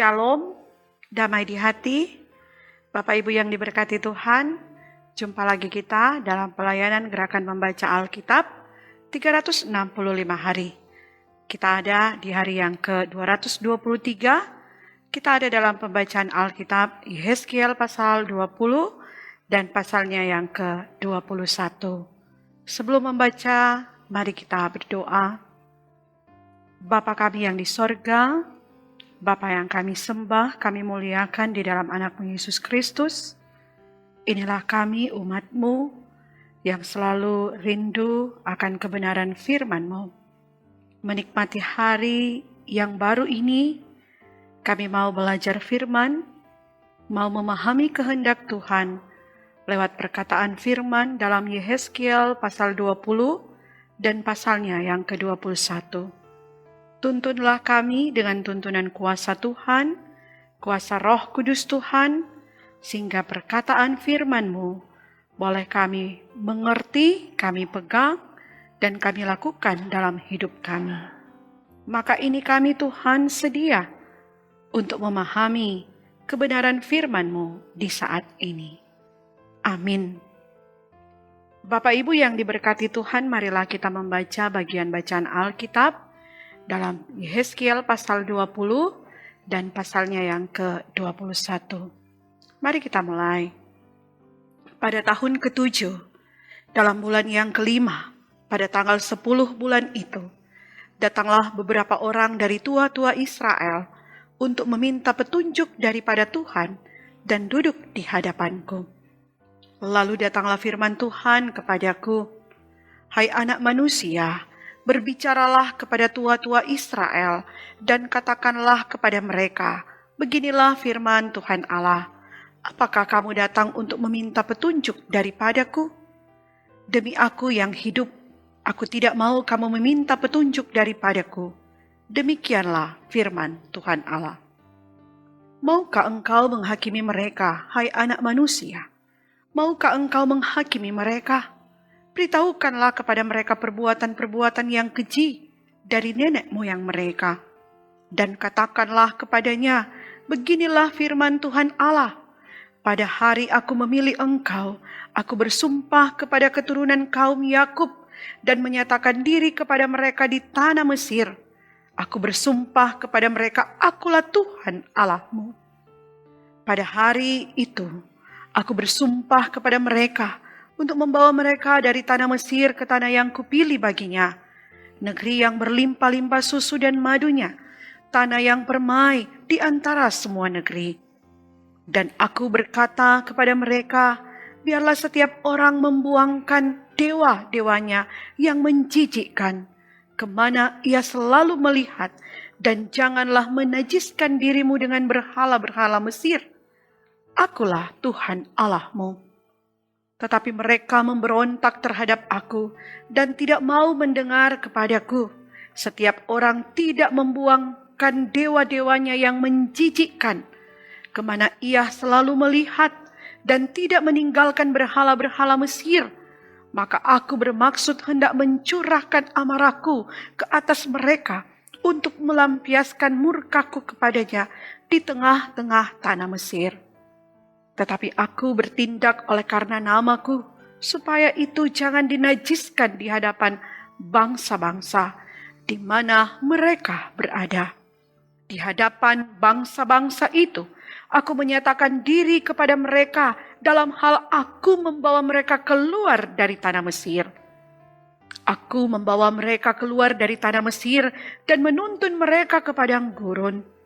Shalom, damai di hati, Bapak Ibu yang diberkati Tuhan. Jumpa lagi kita dalam pelayanan gerakan membaca Alkitab 365 hari. Kita ada di hari yang ke-223. Kita ada dalam pembacaan Alkitab Yehezkiel pasal 20 dan pasalnya yang ke-21. Sebelum membaca, mari kita berdoa. Bapa kami yang di sorga, Bapa yang kami sembah, kami muliakan di dalam anak-Mu Yesus Kristus. Inilah kami umat-Mu yang selalu rindu akan kebenaran firman-Mu. Menikmati hari yang baru ini, kami mau belajar firman, mau memahami kehendak Tuhan lewat perkataan firman dalam Yehezkiel pasal 20 dan pasalnya yang ke-21. Tuntunlah kami dengan tuntunan kuasa Tuhan, kuasa Roh Kudus Tuhan, sehingga perkataan firman-Mu boleh kami mengerti, kami pegang, dan kami lakukan dalam hidup kami. Maka ini kami Tuhan sedia untuk memahami kebenaran firman-Mu di saat ini. Amin. Bapak Ibu yang diberkati Tuhan, marilah kita membaca bagian bacaan Alkitab dalam Yehezkiel pasal 20 dan pasalnya yang ke-21. Mari kita mulai. Pada tahun ke-7, dalam bulan yang ke-5, pada tanggal 10 bulan itu, datanglah beberapa orang dari tua-tua Israel untuk meminta petunjuk daripada Tuhan dan duduk di hadapanku. Lalu datanglah firman Tuhan kepadaku, "Hai anak manusia, berbicaralah kepada tua-tua Israel dan katakanlah kepada mereka, beginilah firman Tuhan Allah, apakah kamu datang untuk meminta petunjuk daripadaku? Demi aku yang hidup, aku tidak mau kamu meminta petunjuk daripadaku. Demikianlah firman Tuhan Allah. Maukah engkau menghakimi mereka, hai anak manusia? Maukah engkau menghakimi mereka? Beritahukanlah kepada mereka perbuatan-perbuatan yang keji dari nenek moyang mereka. Dan katakanlah kepadanya, beginilah firman Tuhan Allah. Pada hari aku memilih engkau, aku bersumpah kepada keturunan kaum Yakub dan menyatakan diri kepada mereka di tanah Mesir. Aku bersumpah kepada mereka, akulah Tuhan Allahmu. Pada hari itu, aku bersumpah kepada mereka untuk membawa mereka dari tanah Mesir ke tanah yang kupilih baginya, negeri yang berlimpah-limpah susu dan madunya, tanah yang permai di antara semua negeri. Dan aku berkata kepada mereka, biarlah setiap orang membuangkan dewa-dewanya yang menjijikkan, kemana ia selalu melihat, dan janganlah menajiskan dirimu dengan berhala-berhala Mesir. Akulah Tuhan Allahmu." Tetapi mereka memberontak terhadap aku dan tidak mau mendengar kepadaku. Setiap orang tidak membuangkan dewa-dewanya yang menjijikkan, kemana ia selalu melihat, dan tidak meninggalkan berhala-berhala Mesir. Maka aku bermaksud hendak mencurahkan amarahku ke atas mereka untuk melampiaskan murkaku kepadanya di tengah-tengah tanah Mesir. Tetapi aku bertindak oleh karena namaku, supaya itu jangan dinajiskan di hadapan bangsa-bangsa di mana mereka berada. Di hadapan bangsa-bangsa itu, aku menyatakan diri kepada mereka dalam hal aku membawa mereka keluar dari tanah Mesir. Aku membawa mereka keluar dari tanah Mesir dan menuntun mereka ke padang gurun.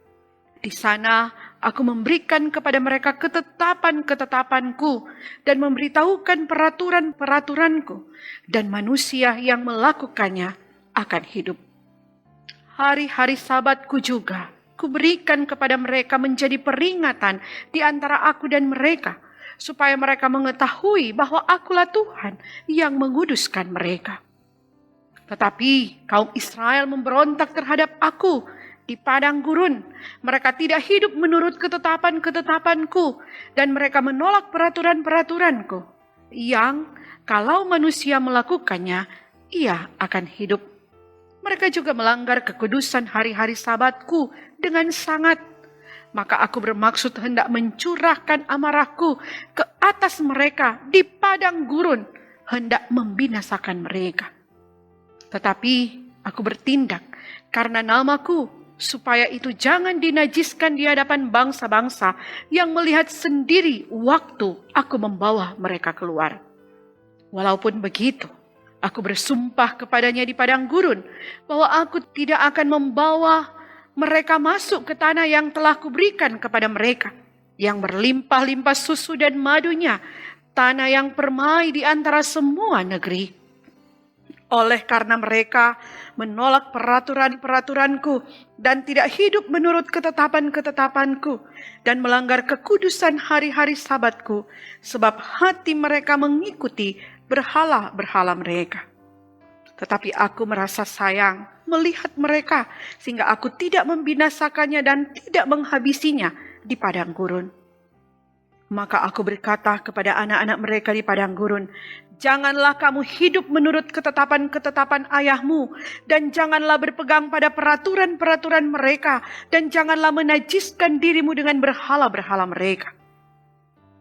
Di sana aku memberikan kepada mereka ketetapan-ketetapanku dan memberitahukan peraturan-peraturanku, dan manusia yang melakukannya akan hidup. Hari-hari Sabatku juga kuberikan kepada mereka menjadi peringatan di antara aku dan mereka, supaya mereka mengetahui bahwa akulah Tuhan yang menguduskan mereka. Tetapi kaum Israel memberontak terhadap aku di padang gurun. Mereka tidak hidup menurut ketetapan-ketetapanku, dan mereka menolak peraturan-peraturanku, yang kalau manusia melakukannya, ia akan hidup. Mereka juga melanggar kekudusan hari-hari Sabatku dengan sangat. Maka aku bermaksud hendak mencurahkan amarahku ke atas mereka di padang gurun, hendak membinasakan mereka. Tetapi aku bertindak karena namaku, supaya itu jangan dinajiskan di hadapan bangsa-bangsa yang melihat sendiri waktu aku membawa mereka keluar. Walaupun begitu, aku bersumpah kepadanya di padang gurun bahwa aku tidak akan membawa mereka masuk ke tanah yang telah kuberikan kepada mereka, yang berlimpah-limpah susu dan madunya, tanah yang permai di antara semua negeri. Oleh karena mereka menolak peraturan-peraturanku dan tidak hidup menurut ketetapan-ketetapanku dan melanggar kekudusan hari-hari Sabatku, sebab hati mereka mengikuti berhala-berhala mereka. Tetapi aku merasa sayang melihat mereka, sehingga aku tidak membinasakannya dan tidak menghabisinya di padang gurun. Maka aku berkata kepada anak-anak mereka di padang gurun, janganlah kamu hidup menurut ketetapan-ketetapan ayahmu, dan janganlah berpegang pada peraturan-peraturan mereka, dan janganlah menajiskan dirimu dengan berhala-berhala mereka.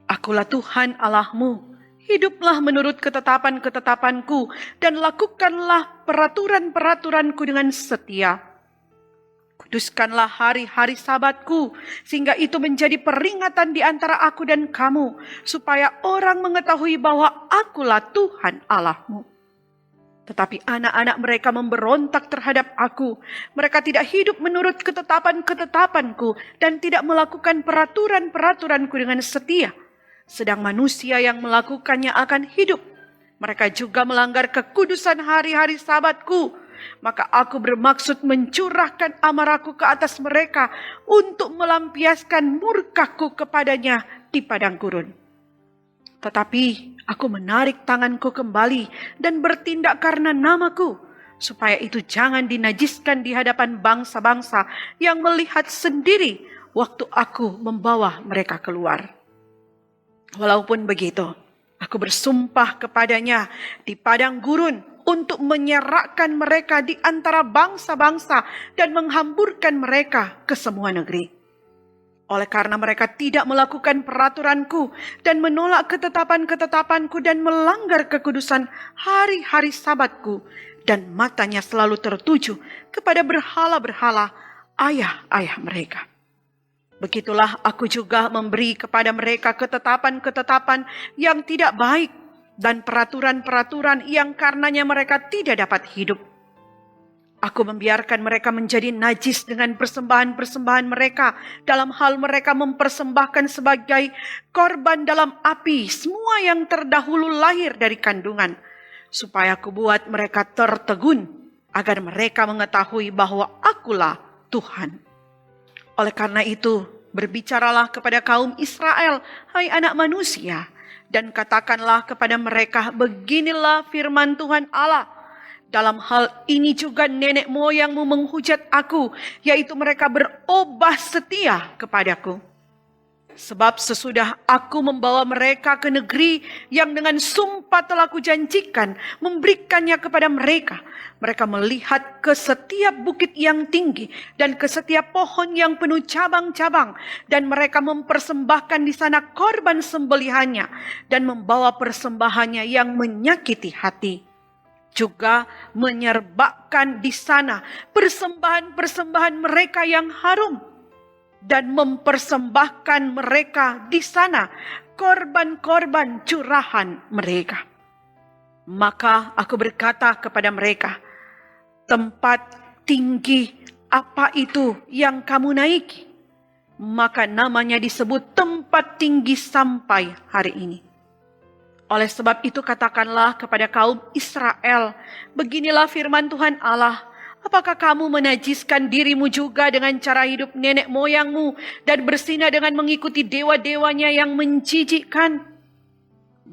Akulah Tuhan Allahmu. Hiduplah menurut ketetapan-ketetapanku dan lakukanlah peraturan-peraturanku dengan setia. Kuduskanlah hari-hari Sabatku, sehingga itu menjadi peringatan di antara aku dan kamu, supaya orang mengetahui bahwa akulah Tuhan Allahmu. Tetapi anak-anak mereka memberontak terhadap aku. Mereka tidak hidup menurut ketetapan-ketetapanku dan tidak melakukan peraturan-peraturanku dengan setia. Sedang manusia yang melakukannya akan hidup. Mereka juga melanggar kekudusan hari-hari Sabatku. Maka aku bermaksud mencurahkan amarahku ke atas mereka untuk melampiaskan murkaku kepadanya di padang gurun. Tetapi aku menarik tanganku kembali dan bertindak karena namaku, supaya itu jangan dinajiskan di hadapan bangsa-bangsa yang melihat sendiri waktu aku membawa mereka keluar. Walaupun begitu, aku bersumpah kepadanya di padang gurun untuk menyerahkan mereka di antara bangsa-bangsa dan menghamburkan mereka ke semua negeri. Oleh karena mereka tidak melakukan peraturanku dan menolak ketetapan-ketetapanku dan melanggar kekudusan hari-hari Sabatku, dan matanya selalu tertuju kepada berhala-berhala ayah-ayah mereka. Begitulah aku juga memberi kepada mereka ketetapan-ketetapan yang tidak baik dan peraturan-peraturan yang karenanya mereka tidak dapat hidup. Aku membiarkan mereka menjadi najis dengan persembahan-persembahan mereka dalam hal mereka mempersembahkan sebagai korban dalam api semua yang terdahulu lahir dari kandungan, supaya aku buat mereka tertegun agar mereka mengetahui bahwa akulah Tuhan. Oleh karena itu, berbicaralah kepada kaum Israel, hai anak manusia, dan katakanlah kepada mereka, beginilah firman Tuhan Allah. Dalam hal ini juga nenek moyangmu menghujat aku, yaitu mereka berobah setia kepadaku. Sebab sesudah aku membawa mereka ke negeri yang dengan sumpah telah kujanjikan memberikannya kepada mereka, mereka melihat ke setiap bukit yang tinggi dan ke setiap pohon yang penuh cabang-cabang, dan mereka mempersembahkan di sana korban sembelihannya dan membawa persembahannya yang menyakiti hati. Juga menyerbakan di sana persembahan-persembahan mereka yang harum, dan mempersembahkan mereka di sana korban-korban curahan mereka. Maka aku berkata kepada mereka, tempat tinggi apa itu yang kamu naiki? Maka namanya disebut tempat tinggi sampai hari ini. Oleh sebab itu katakanlah kepada kaum Israel, beginilah firman Tuhan Allah, apakah kamu menajiskan dirimu juga dengan cara hidup nenek moyangmu dan bersinah dengan mengikuti dewa-dewanya yang menjijikkan?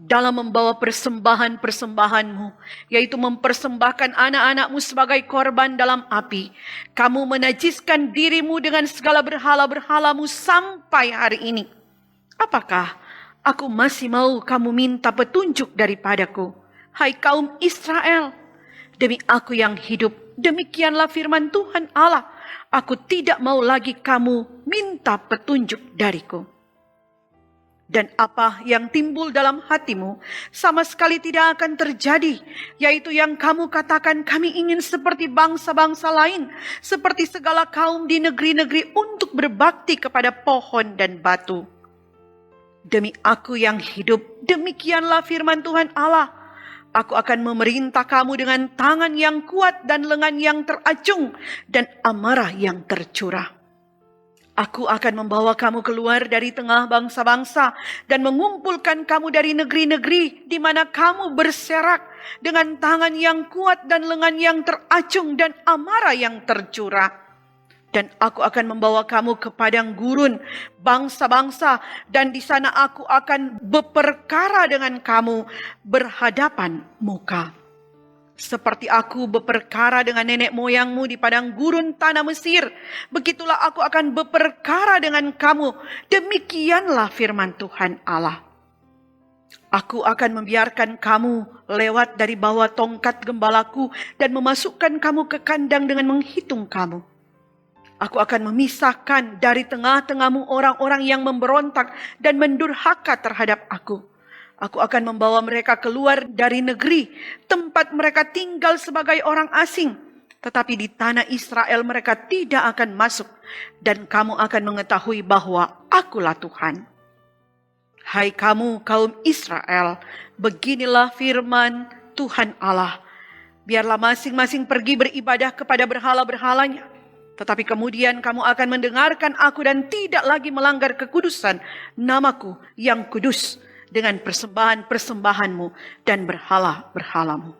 dalam membawa persembahan-persembahanmu, yaitu mempersembahkan anak-anakmu sebagai korban dalam api. Kamu menajiskan dirimu dengan segala berhala-berhalamu sampai hari ini. Apakah aku masih mau kamu minta petunjuk daripadaku? Hai kaum Israel, demi aku yang hidup, demikianlah firman Tuhan Allah, aku tidak mau lagi kamu minta petunjuk dariku. Dan apa yang timbul dalam hatimu sama sekali tidak akan terjadi, yaitu yang kamu katakan, kami ingin seperti bangsa-bangsa lain, seperti segala kaum di negeri-negeri untuk berbakti kepada pohon dan batu. Demi aku yang hidup, demikianlah firman Tuhan Allah, aku akan memerintah kamu dengan tangan yang kuat dan lengan yang teracung dan amarah yang tercurah. Aku akan membawa kamu keluar dari tengah bangsa-bangsa dan mengumpulkan kamu dari negeri-negeri di mana kamu berserak dengan tangan yang kuat dan lengan yang teracung dan amarah yang tercurah. Dan aku akan membawa kamu ke padang gurun bangsa-bangsa, dan di sana aku akan berperkara dengan kamu berhadapan muka. Seperti aku berperkara dengan nenek moyangmu di padang gurun tanah Mesir, begitulah aku akan berperkara dengan kamu. Demikianlah firman Tuhan Allah. Aku akan membiarkan kamu lewat dari bawah tongkat gembalaku dan memasukkan kamu ke kandang dengan menghitung kamu. Aku akan memisahkan dari tengah-tengahmu orang-orang yang memberontak dan mendurhaka terhadap aku. Aku akan membawa mereka keluar dari negeri tempat mereka tinggal sebagai orang asing. Tetapi di tanah Israel mereka tidak akan masuk. Dan kamu akan mengetahui bahwa akulah Tuhan. Hai kamu kaum Israel, beginilah firman Tuhan Allah. Biarlah masing-masing pergi beribadah kepada berhala-berhalanya. Tetapi kemudian kamu akan mendengarkan aku dan tidak lagi melanggar kekudusan namaku yang kudus dengan persembahan-persembahanmu dan berhala-berhalamu.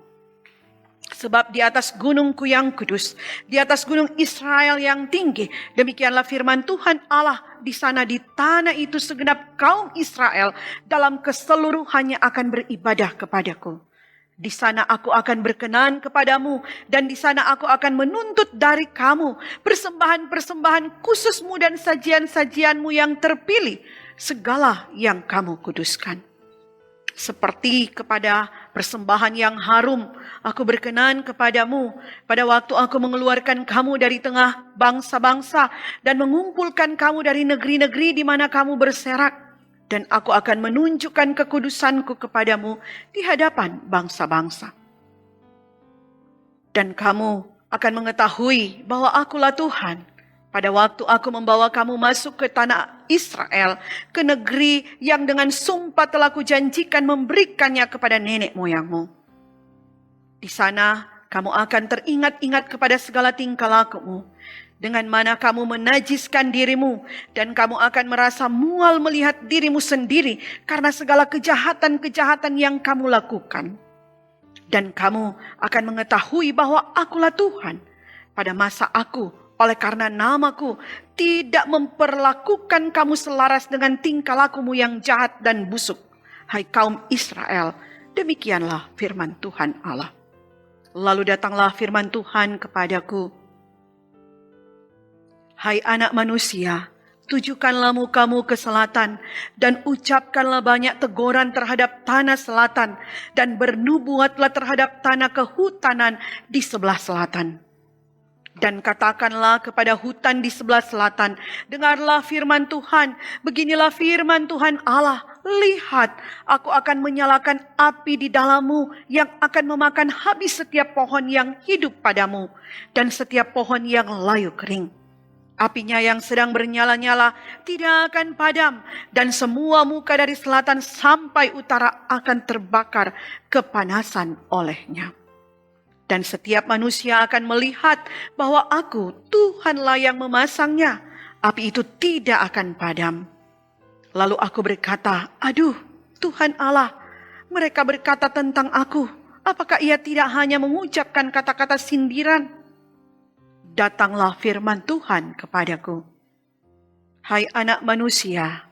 Sebab di atas gunungku yang kudus, di atas gunung Israel yang tinggi, demikianlah firman Tuhan Allah, di sana di tanah itu segenap kaum Israel dalam keseluruhannya akan beribadah kepadaku. Di sana aku akan berkenan kepadamu, dan di sana aku akan menuntut dari kamu persembahan-persembahan khususmu dan sajian-sajianmu yang terpilih, segala yang kamu kuduskan. Seperti kepada persembahan yang harum, aku berkenan kepadamu pada waktu aku mengeluarkan kamu dari tengah bangsa-bangsa dan mengumpulkan kamu dari negeri-negeri di mana kamu berserak. Dan aku akan menunjukkan kekudusanku kepadamu di hadapan bangsa-bangsa. Dan kamu akan mengetahui bahwa akulah Tuhan. Pada waktu aku membawa kamu masuk ke tanah Israel, ke negeri yang dengan sumpah telah kujanjikan memberikannya kepada nenek moyangmu. Di sana kamu akan teringat-ingat kepada segala tingkah lakumu, dengan mana kamu menajiskan dirimu, dan kamu akan merasa mual melihat dirimu sendiri karena segala kejahatan-kejahatan yang kamu lakukan. Dan kamu akan mengetahui bahwa akulah Tuhan pada masa aku, oleh karena namaku, tidak memperlakukan kamu selaras dengan tingkah lakumu yang jahat dan busuk. Hai kaum Israel, demikianlah firman Tuhan Allah. Lalu datanglah firman Tuhan kepadaku. Hai anak manusia, tujukanlah mukamu ke selatan dan ucapkanlah banyak teguran terhadap tanah selatan dan bernubuatlah terhadap tanah kehutanan di sebelah selatan. Dan katakanlah kepada hutan di sebelah selatan, dengarlah firman Tuhan, beginilah firman Tuhan Allah, lihat, aku akan menyalakan api di dalammu yang akan memakan habis setiap pohon yang hidup padamu dan setiap pohon yang layu kering. Apinya yang sedang bernyala-nyala tidak akan padam, dan semua muka dari selatan sampai utara akan terbakar kepanasan olehnya. Dan setiap manusia akan melihat bahwa aku, Tuhanlah yang memasangnya. Api itu tidak akan padam. Lalu aku berkata, aduh Tuhan Allah, mereka berkata tentang aku, apakah ia tidak hanya mengucapkan kata-kata sindiran? Datanglah firman Tuhan kepadaku. Hai anak manusia,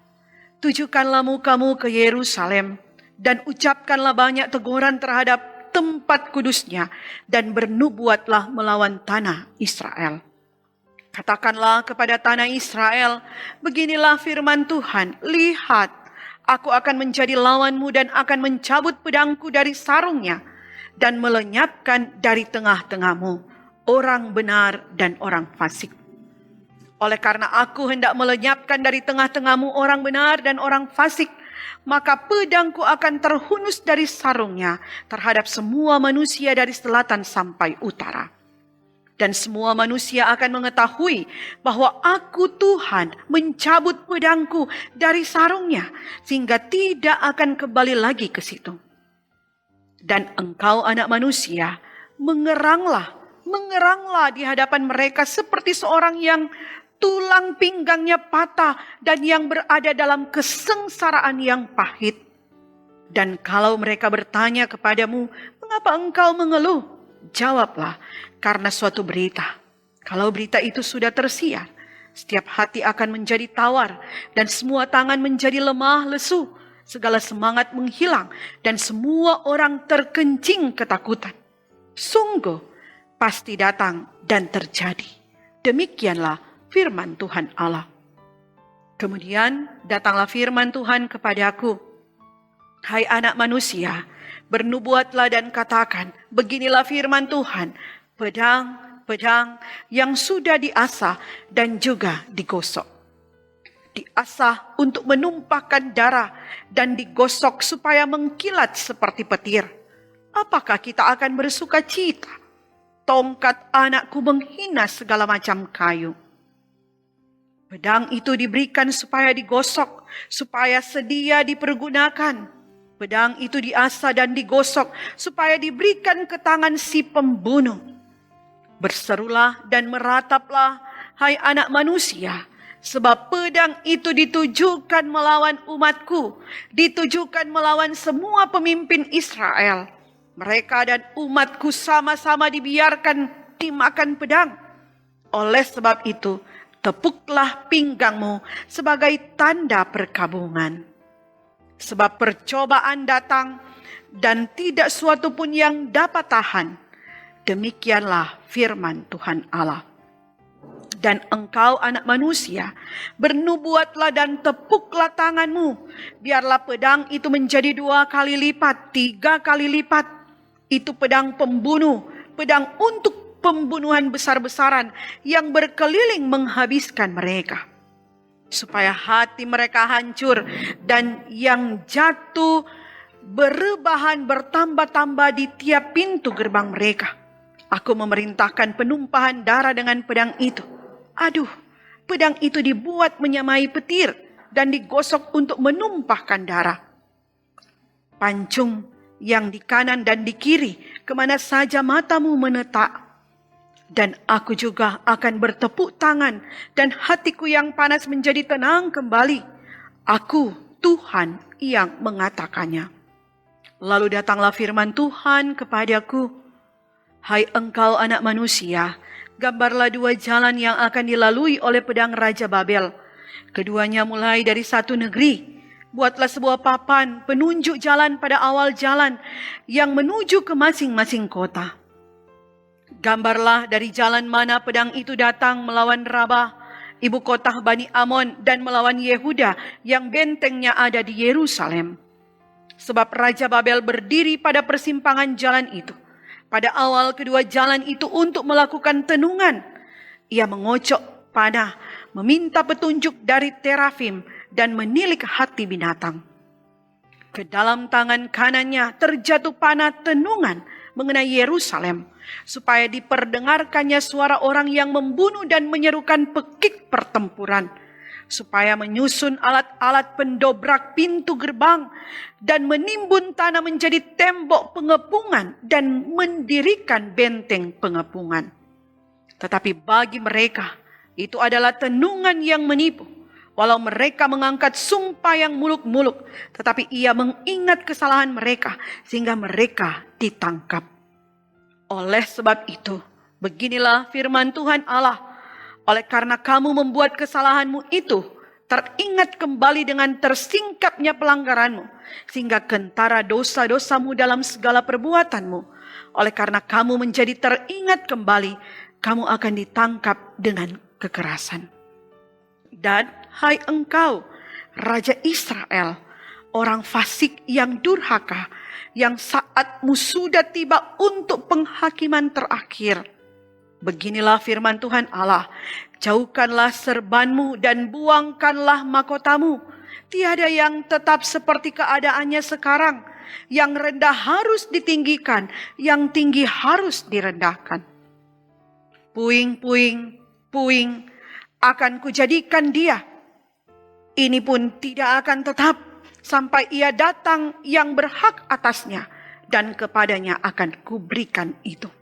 tujukanlah mukamu ke Yerusalem dan ucapkanlah banyak teguran terhadap tempat kudusnya, dan bernubuatlah melawan tanah Israel. Katakanlah kepada tanah Israel, beginilah firman Tuhan, lihat, aku akan menjadi lawanmu dan akan mencabut pedangku dari sarungnya, dan melenyapkan dari tengah-tengahmu orang benar dan orang fasik. Oleh karena aku hendak melenyapkan dari tengah-tengahmu orang benar dan orang fasik, maka pedangku akan terhunus dari sarungnya terhadap semua manusia dari selatan sampai utara. Dan semua manusia akan mengetahui bahwa aku Tuhan mencabut pedangku dari sarungnya, sehingga tidak akan kembali lagi ke situ. Dan engkau anak manusia, mengeranglah di hadapan mereka seperti seorang yang tulang pinggangnya patah dan yang berada dalam kesengsaraan yang pahit. Dan kalau mereka bertanya kepadamu, mengapa engkau mengeluh? Jawablah, karena suatu berita. Kalau berita itu sudah tersiar, setiap hati akan menjadi tawar dan semua tangan menjadi lemah lesu. Segala semangat menghilang dan semua orang terkencing ketakutan. Sungguh pasti datang dan terjadi. Demikianlah firman Tuhan Allah. Kemudian datanglah firman Tuhan kepadaku. Hai anak manusia, bernubuatlah dan katakan, beginilah firman Tuhan, pedang yang sudah diasah dan juga digosok. Diasah untuk menumpahkan darah dan digosok supaya mengkilat seperti petir. Apakah kita akan bersuka cita? Tongkat anakku menghina segala macam kayu. Pedang itu diberikan supaya digosok, supaya sedia dipergunakan. Pedang itu diasah dan digosok, supaya diberikan ke tangan si pembunuh. Berserulah dan merataplah, hai anak manusia, sebab pedang itu ditujukan melawan umatku, ditujukan melawan semua pemimpin Israel. Mereka dan umatku sama-sama dibiarkan dimakan pedang. Oleh sebab itu, tepuklah pinggangmu sebagai tanda perkabungan. Sebab percobaan datang dan tidak suatu pun yang dapat tahan. Demikianlah firman Tuhan Allah. Dan engkau anak manusia, bernubuatlah dan tepuklah tanganmu. Biarlah pedang itu menjadi 2 kali lipat, 3 kali lipat. Itu pedang pembunuh, pedang untuk pembunuhan besar-besaran yang berkeliling menghabiskan mereka. Supaya hati mereka hancur dan yang jatuh berebahan bertambah-tambah di tiap pintu gerbang mereka. Aku memerintahkan penumpahan darah dengan pedang itu. Aduh, pedang itu dibuat menyamai petir dan digosok untuk menumpahkan darah. Pancung yang di kanan dan di kiri, kemana saja matamu menetak. Dan aku juga akan bertepuk tangan dan hatiku yang panas menjadi tenang kembali. Aku Tuhan yang mengatakannya. Lalu datanglah firman Tuhan kepadaku. Hai engkau anak manusia, gambarlah 2 jalan yang akan dilalui oleh pedang Raja Babel. Keduanya mulai dari satu negeri. Buatlah sebuah papan penunjuk jalan pada awal jalan yang menuju ke masing-masing kota. Gambarlah dari jalan mana pedang itu datang melawan Rabah, ibu kota Bani Amon, dan melawan Yehuda yang bentengnya ada di Yerusalem. Sebab Raja Babel berdiri pada persimpangan jalan itu, pada awal kedua jalan itu untuk melakukan tenungan. Ia mengocok panah, meminta petunjuk dari terafim, dan menilik hati binatang. Ke dalam tangan kanannya terjatuh panah tenungan mengenai Yerusalem, supaya diperdengarkannya suara orang yang membunuh dan menyerukan pekik pertempuran, supaya menyusun alat-alat pendobrak pintu gerbang dan menimbun tanah menjadi tembok pengepungan dan mendirikan benteng pengepungan. Tetapi bagi mereka itu adalah tenungan yang menipu. Walau mereka mengangkat sumpah yang muluk-muluk, tetapi ia mengingat kesalahan mereka sehingga mereka ditangkap. Oleh sebab itu, beginilah firman Tuhan Allah. Oleh karena kamu membuat kesalahanmu itu teringat kembali dengan tersingkapnya pelanggaranmu, sehingga kentara dosa-dosamu dalam segala perbuatanmu. Oleh karena kamu menjadi teringat kembali, kamu akan ditangkap dengan kekerasan. Dan hai engkau, Raja Israel, orang fasik yang durhaka, yang saatmu sudah tiba untuk penghakiman terakhir. Beginilah firman Tuhan Allah, jauhkanlah serbanmu dan buangkanlah mahkotamu. Tiada yang tetap seperti keadaannya sekarang. Yang rendah harus ditinggikan, yang tinggi harus direndahkan. Puing-puing, puing, akan kujadikan dia. Ini pun tidak akan tetap sampai ia datang yang berhak atasnya, dan kepadanya akan kuberikan itu.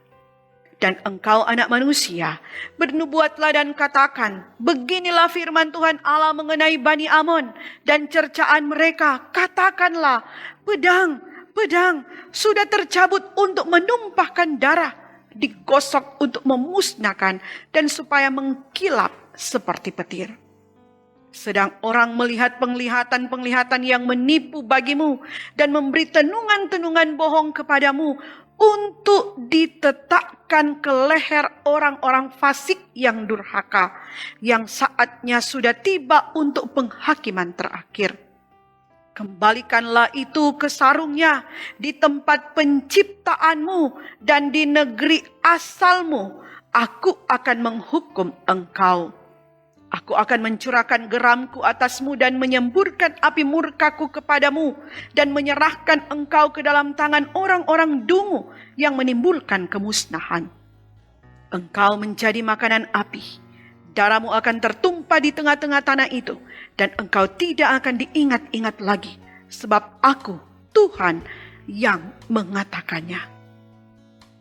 Dan engkau anak manusia, bernubuatlah dan katakan, beginilah firman Tuhan Allah mengenai Bani Amon dan cercaan mereka. Katakanlah, pedang, pedang sudah tercabut untuk menumpahkan darah, digosok untuk memusnahkan dan supaya mengkilap seperti petir. Sedang orang melihat penglihatan-penglihatan yang menipu bagimu dan memberi tenungan-tenungan bohong kepadamu, untuk ditetapkan ke leher orang-orang fasik yang durhaka, yang saatnya sudah tiba untuk penghakiman terakhir. Kembalikanlah itu ke sarungnya di tempat penciptaanmu dan di negeri asalmu. Aku akan menghukum engkau. Aku akan mencurahkan geramku atasmu dan menyemburkan api murkaku kepadamu dan menyerahkan engkau ke dalam tangan orang-orang dungu yang menimbulkan kemusnahan. Engkau menjadi makanan api. Darahmu akan tertumpah di tengah-tengah tanah itu dan engkau tidak akan diingat-ingat lagi, sebab aku, Tuhan, yang mengatakannya.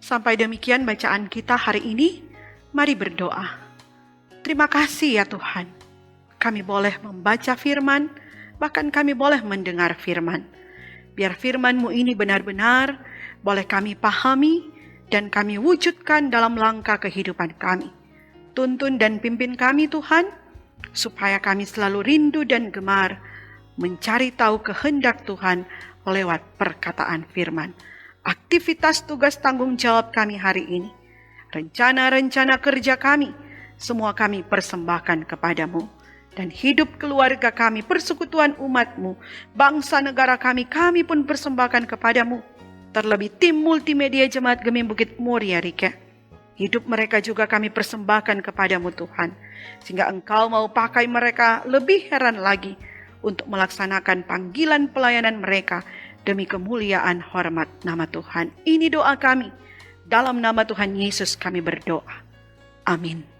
Sampai demikian bacaan kita hari ini. Mari berdoa. Terima kasih ya Tuhan, kami boleh membaca firman, bahkan kami boleh mendengar firman. Biar firman-Mu ini benar-benar boleh kami pahami dan kami wujudkan dalam langkah kehidupan kami. Tuntun dan pimpin kami Tuhan, supaya kami selalu rindu dan gemar mencari tahu kehendak Tuhan lewat perkataan firman. Aktivitas tugas tanggung jawab kami hari ini, rencana-rencana kerja kami, semua kami persembahkan kepadamu. Dan hidup keluarga kami, persekutuan umat-Mu, bangsa negara kami pun persembahkan kepadamu. Terlebih tim multimedia Jemaat Gemim Bukit Muria Rike. Hidup mereka juga kami persembahkan kepadamu Tuhan. Sehingga Engkau mau pakai mereka lebih heran lagi untuk melaksanakan panggilan pelayanan mereka demi kemuliaan hormat nama Tuhan. Ini doa kami. Dalam nama Tuhan Yesus kami berdoa. Amin.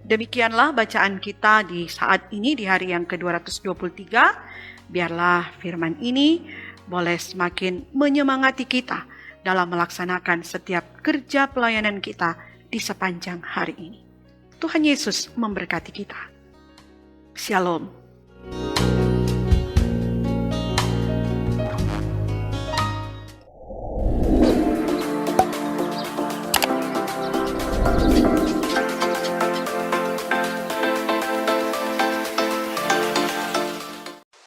Demikianlah bacaan kita di saat ini di hari yang ke-223. Biarlah firman ini boleh semakin menyemangati kita dalam melaksanakan setiap kerja pelayanan kita di sepanjang hari ini. Tuhan Yesus memberkati kita. Shalom.